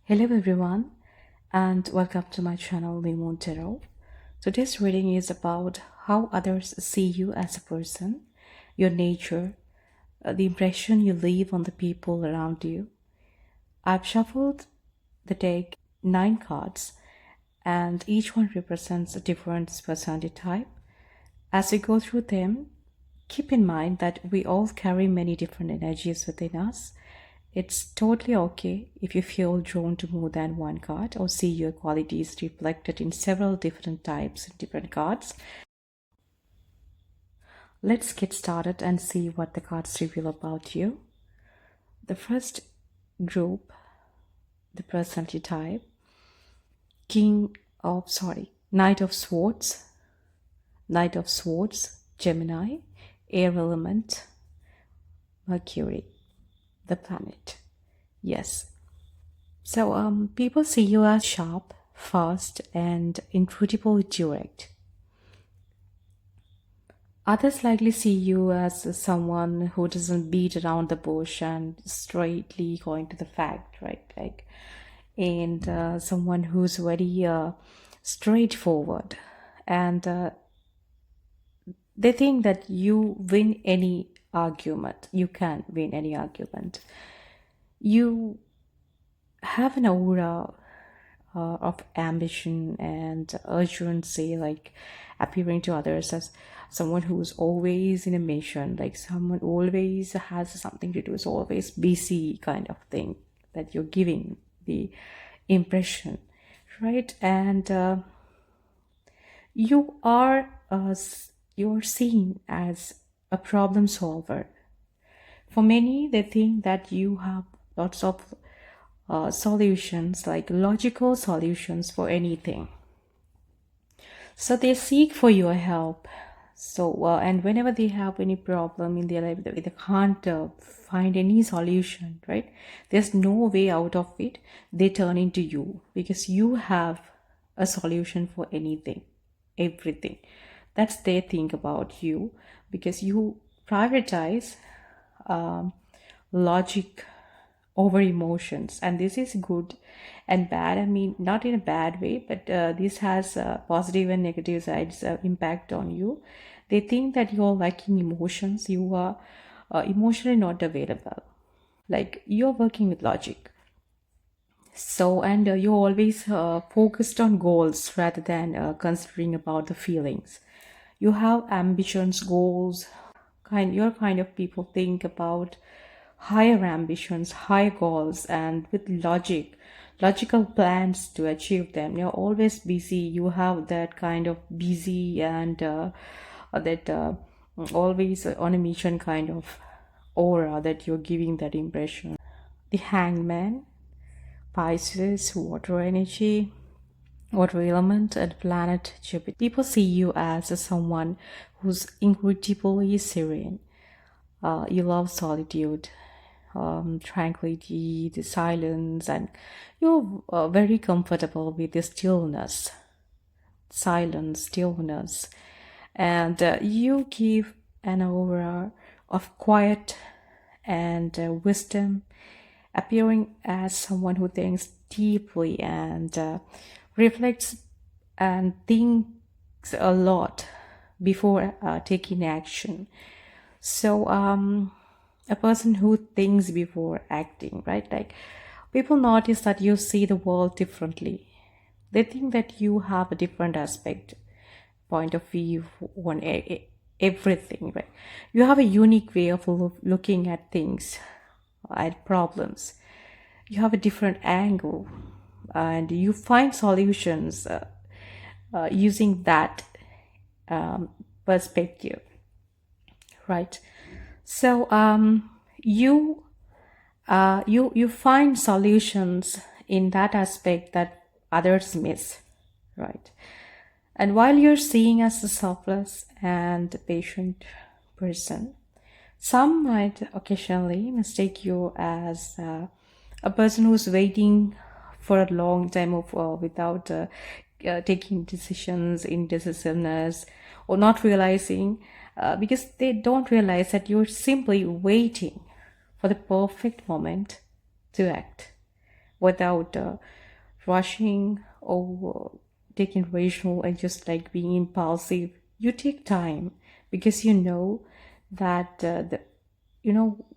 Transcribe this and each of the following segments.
Hello everyone and welcome to my channel Motivational. Today's reading is about how others see you as a person, your nature, the impression you leave on the people around you. I've shuffled the deck 9 cards and each one represents a different personality type. As we go through them, keep in mind that we all carry many different energies within us. It's totally okay if you feel drawn to more than one card or see your qualities reflected in several different types and different cards. Let's get started and see what the cards reveal about you. The first group, the personality type, Knight of Swords, Gemini, Air Element, Mercury, the planet. Yes. So people see you as sharp, fast, and incredibly direct. Others likely see you as someone who doesn't beat around the bush and straightly going to the fact, right? And someone who's very straightforward. And they think that you win any argument. You can win any argument. You have an aura of ambition and urgency, like appearing to others as someone who's always in a mission, like someone always has something to do, is always busy kind of thing that you're giving the impression, right? And you're seen as a problem solver. For many, they think that you have lots of solutions, like logical solutions for anything. So they seek for your help. And whenever they have any problem in their life, they can't find any solution, right? There's no way out of it. They turn into you because you have a solution for anything, everything. That's their thing about you, because you prioritize logic over emotions, and this is good and bad. I mean, not in a bad way, but this has positive and negative sides impact on you. They think that you're lacking emotions, you are emotionally not available, like you're working with logic. And you're always focused on goals rather than considering about the feelings. You have ambitions, goals. Your kind of people think about higher ambitions, higher goals, and with logical plans to achieve them. You're always busy. You have that kind of busy and that always on a mission kind of aura that you're giving that impression. The Hangman, Pisces, water energy, water element, and planet Jupiter. People see you as someone who's incredibly serene. You love solitude, tranquility, the silence, and you're very comfortable with the stillness, and you give an aura of quiet and wisdom, appearing as someone who thinks deeply and reflects and thinks a lot before taking action. A person who thinks before acting, right? Like people notice that you see the world differently. They think that you have a different point of view on everything, right? You have a unique way of looking at things, at problems. You have a different angle, and you find solutions using that perspective, right? You find solutions in that aspect that others miss, right? And while you're seen as a selfless and patient person, some might occasionally mistake you as a person who's waiting for a long time without taking decisions, indecisiveness, or not realizing, because they don't realize that you're simply waiting for the perfect moment to act. without rushing or taking rational and just like being impulsive. You take time because you know that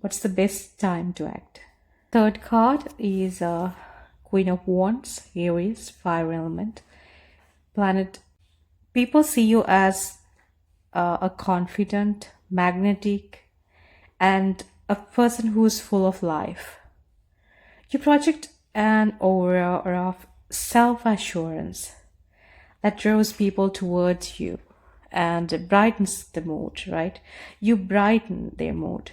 what's the best time to act. Third card is Queen of Wands, Aries, fire element, planet. People see you as a confident, magnetic, and a person who's full of life. You project an aura of self assurance that draws people towards you and brightens the mood, right? You brighten their mood.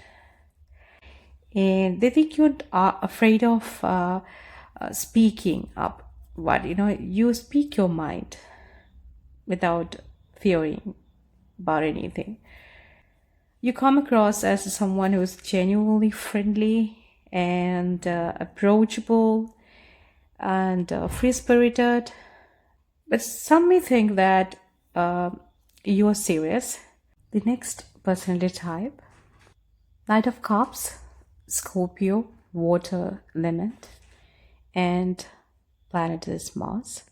And they think you are afraid of speaking up. What, you speak your mind without fearing about anything. You come across as someone who's genuinely friendly and approachable and free spirited. But some may think that you're serious. The next personality type, Knight of Cups, Scorpio, water element, and planet is Mars.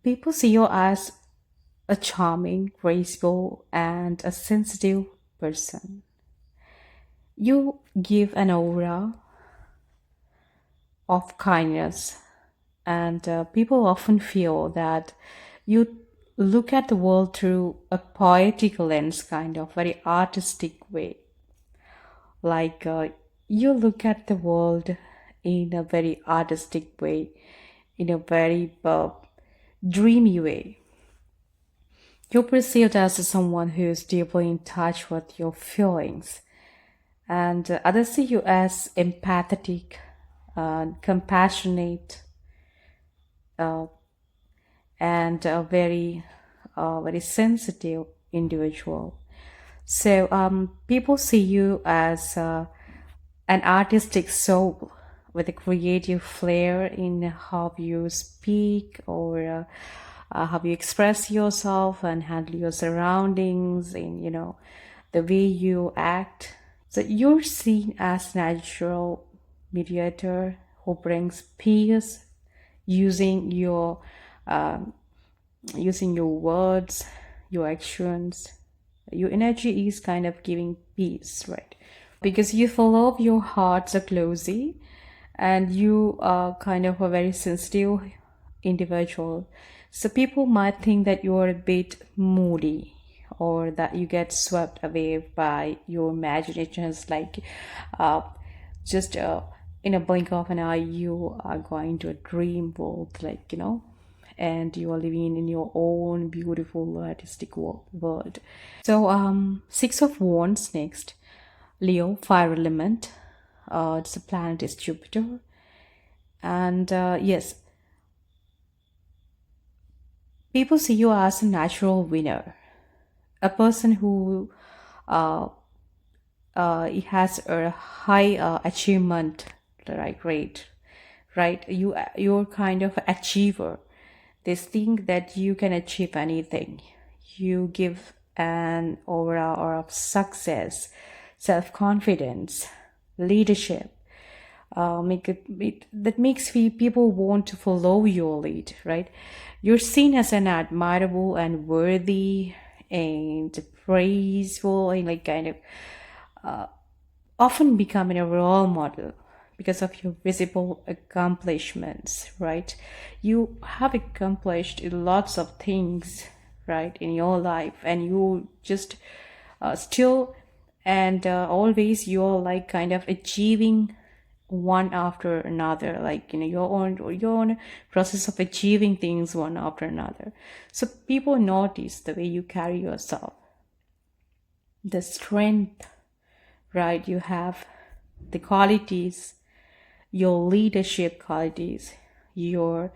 People see you as a charming, graceful, and a sensitive person. You give an aura of kindness, and people often feel that you look at the world through a poetic lens, kind of very artistic way. Like you look at the world in a very artistic way, in a very dreamy way. You're perceived as someone who is deeply in touch with your feelings, and others see you as empathetic, compassionate, uh, and a very sensitive individual. So people see you as an artistic soul with a creative flair in how you speak or how you express yourself and handle your surroundings, in the way you act. So you're seen as natural mediator who brings peace using um, your words, your actions. Your energy is kind of giving peace, right? Because you follow your heart so closely and you are kind of a very sensitive individual. So people might think that you're a bit moody or that you get swept away by your imaginations, like uh, just in a blink of an eye you are going to a dream world, like and you are living in your own beautiful artistic world. So Six of Wands next, Leo, fire element. It's a planet is Jupiter, and yes, people see you as a natural winner, a person who uh, has a high achievement, like rate, right? You're kind of achiever. This thing that you can achieve anything. You give an aura of success, self-confidence, leadership. That makes people want to follow your lead, right? You're seen as an admirable and worthy and praiseful and like kind of often becoming a role model because of your visible accomplishments, right? You have accomplished lots of things, right, in your life, and you just still and always you're like kind of achieving one after another, like your own process of achieving things one after another. So people notice the way you carry yourself, the strength, right? You have the qualities, your leadership qualities, your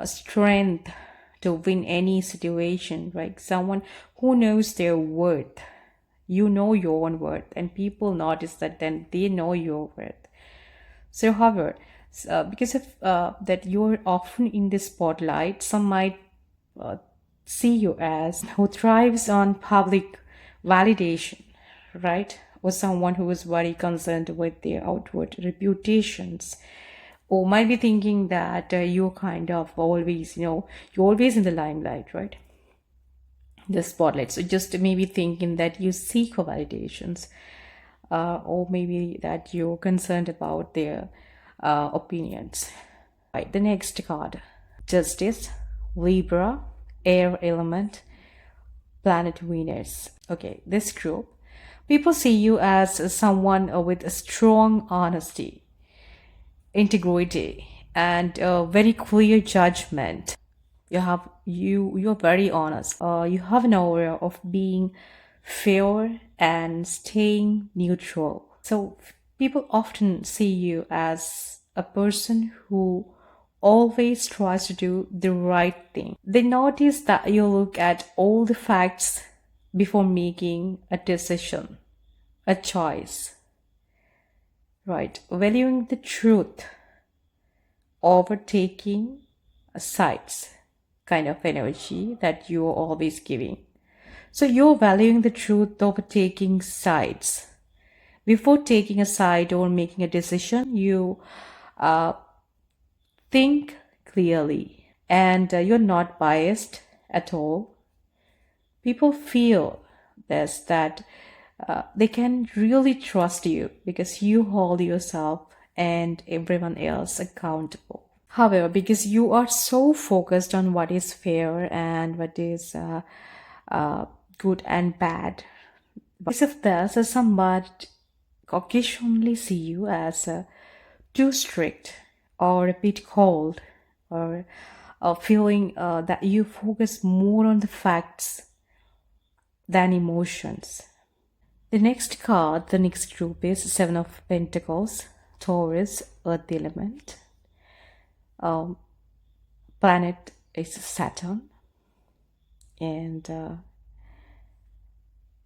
strength to win any situation, right? Someone who knows their worth. You know your own worth, and people notice that, then they know your worth. So, however, because of that, you're often in the spotlight. Some might uh, see you as who thrives on public validation, right? or someone who is very concerned with their outward reputations, or might be thinking that you're kind of always, you're always in the limelight, right? The spotlight. So just maybe thinking that you seek for validations, or maybe that you're concerned about their opinions. Right, the next card, Justice, Libra, Air Element, Planet Venus. Okay, this group, people see you as someone with a strong honesty, integrity, and very clear judgment. You're very honest. You have an aura of being fair and staying neutral. So people often see you as a person who always tries to do the right thing. They notice that you look at all the facts before making a decision, a choice, right? Valuing the truth over taking sides, kind of energy that you're always giving. So you're valuing the truth over taking sides. Before taking a side or making a decision, you think clearly, and you're not biased at all. People feel this, that they can really trust you because you hold yourself and everyone else accountable. However, because you are so focused on what is fair and what is good and bad, because of this, some might occasionally see you as too strict or a bit cold, or feeling that you focus more on the facts than emotions. The next card, the next group is Seven of Pentacles, Taurus, Earth element. Planet is Saturn. And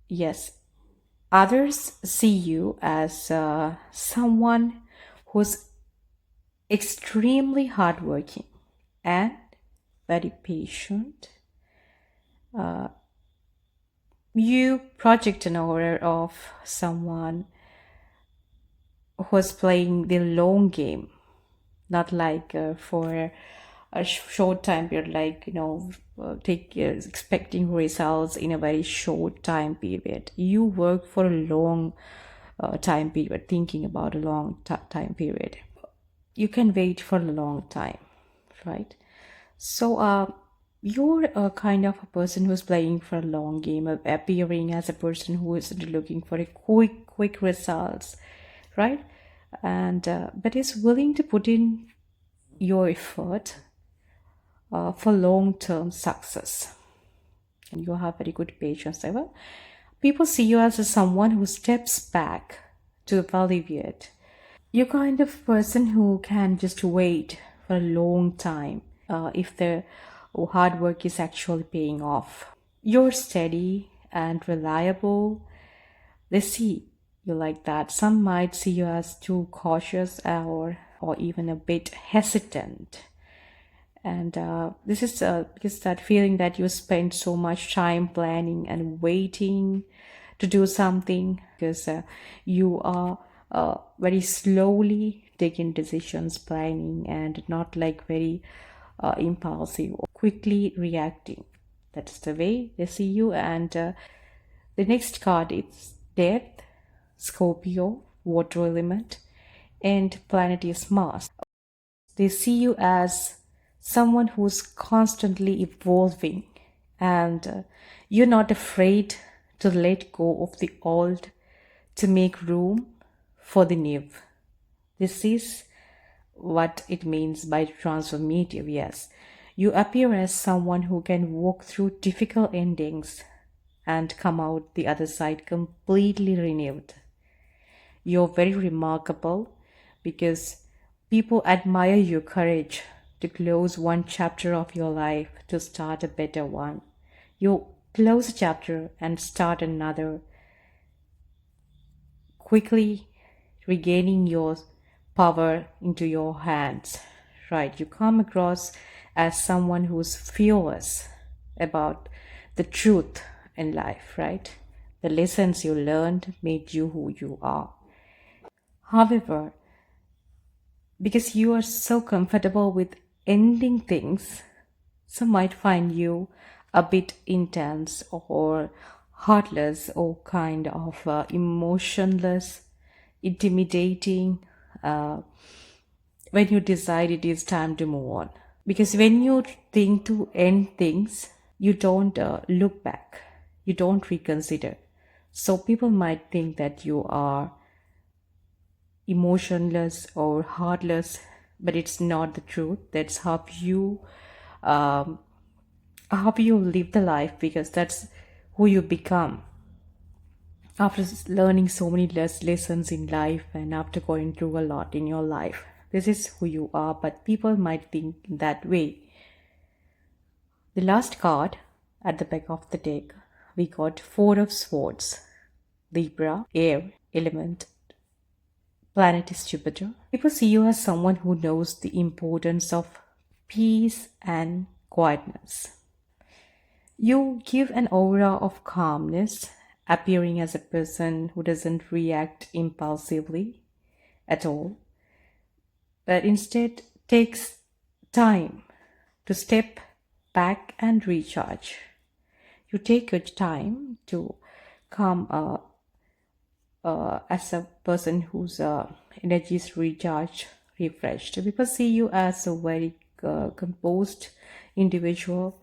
yes, others see you as someone who's extremely hardworking and very patient. You project an aura of someone who's playing the long game, not like for a short time period, like take expecting results in a very short time period. You work for a long time period, thinking about a long time period. You can wait for a long time, right? So you're a kind of a person who's playing for a long game, of appearing as a person who is looking for a quick results, right? And but is willing to put in your effort for long-term success. And you have very good patience. Well, people see you as someone who steps back to evaluate. You're kind of person who can just wait for a long time if the hard work is actually paying off. You're steady and reliable. They see you like that. Some might see you as too cautious or even a bit hesitant. And this is because that feeling that you spend so much time planning and waiting to do something, because you are very slowly taking decisions, planning, and not like very impulsive or quickly reacting. That's the way they see you. And the next card is Death, Scorpio, water element, and planet is Mars. They see you as someone who's constantly evolving, and you're not afraid to let go of the old to make room for the new. This is what it means by transformative. Yes, you appear as someone who can walk through difficult endings and come out the other side completely renewed. You're very remarkable because people admire your courage to close one chapter of your life to start a better one. You close a chapter and start another, quickly regaining your power into your hands. Right? You come across as someone who's fearless about the truth in life, right? The lessons you learned made you who you are. However, because you are so comfortable with ending things, some might find you a bit intense or heartless or kind of emotionless, intimidating when you decide it is time to move on. Because when you think to end things, you don't look back, you don't reconsider. So people might think that you are emotionless or heartless, but it's not the truth. That's um, how you live the life, because that's who you become after learning so many lessons in life and after going through a lot in your life. This is who you are, but people might think that way. The last card at the back of the deck, we got Four of Swords, Libra, air element, planet is Jupiter. People see you as someone who knows the importance of peace and quietness. You give an aura of calmness, appearing as a person who doesn't react impulsively at all, but instead takes time to step back and recharge. You take your time to come as a person whose energy is recharged, refreshed. People see you as a very composed individual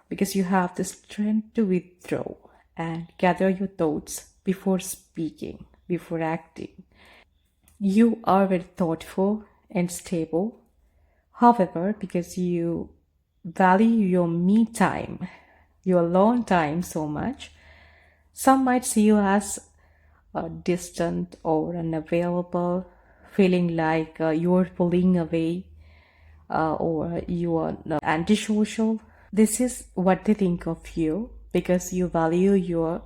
because you have the strength to withdraw and gather your thoughts before speaking, before acting. You are very thoughtful and stable. However, because you value your me time, your alone time so much, some might see you as distant or unavailable, feeling like you're pulling away or you are antisocial. This is what they think of you because you value your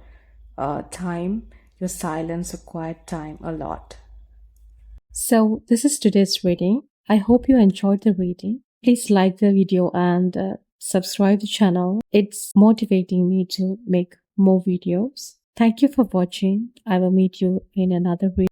time, your silence or quiet time a lot. So, this is today's reading. I hope you enjoyed the reading. Please like the video and subscribe the channel. It's motivating me to make more videos. Thank you for watching. I will meet you in another video.